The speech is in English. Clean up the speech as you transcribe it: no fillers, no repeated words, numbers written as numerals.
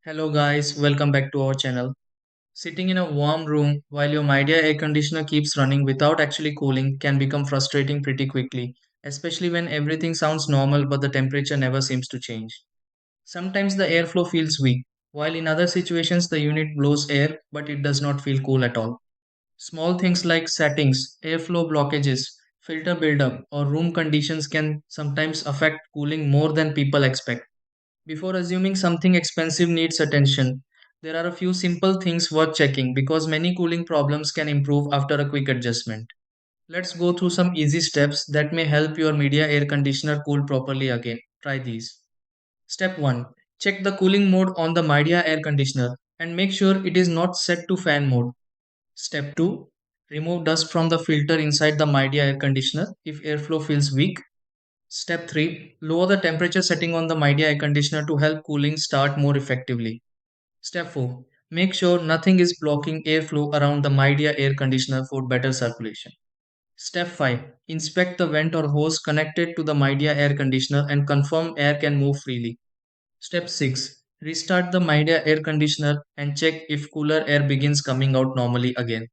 Hello guys, welcome back to our channel. Sitting in a warm room while your Midea air conditioner keeps running without actually cooling can become frustrating pretty quickly, especially when everything sounds normal but the temperature never seems to change. Sometimes the airflow feels weak, while in other situations the unit blows air but it does not feel cool at all. Small things like settings, airflow blockages, filter buildup, or room conditions can sometimes affect cooling more than people expect. Before assuming something expensive needs attention, there are a few simple things worth checking because many cooling problems can improve after a quick adjustment. Let's go through some easy steps that may help your media air conditioner cool properly again. Try these. Step 1. Check the cooling mode on the media air conditioner and make sure it is not set to fan mode. Step 2. Remove dust from the filter inside the media air conditioner if airflow feels weak. Step 3. Lower the temperature setting on the media air conditioner to help cooling start more effectively. Step 4. Make sure nothing is blocking airflow around the media air conditioner for better circulation. Step 5. Inspect the vent or hose connected to the media air conditioner and confirm air can move freely. Step 6. Restart the media air conditioner and check if cooler air begins coming out normally again.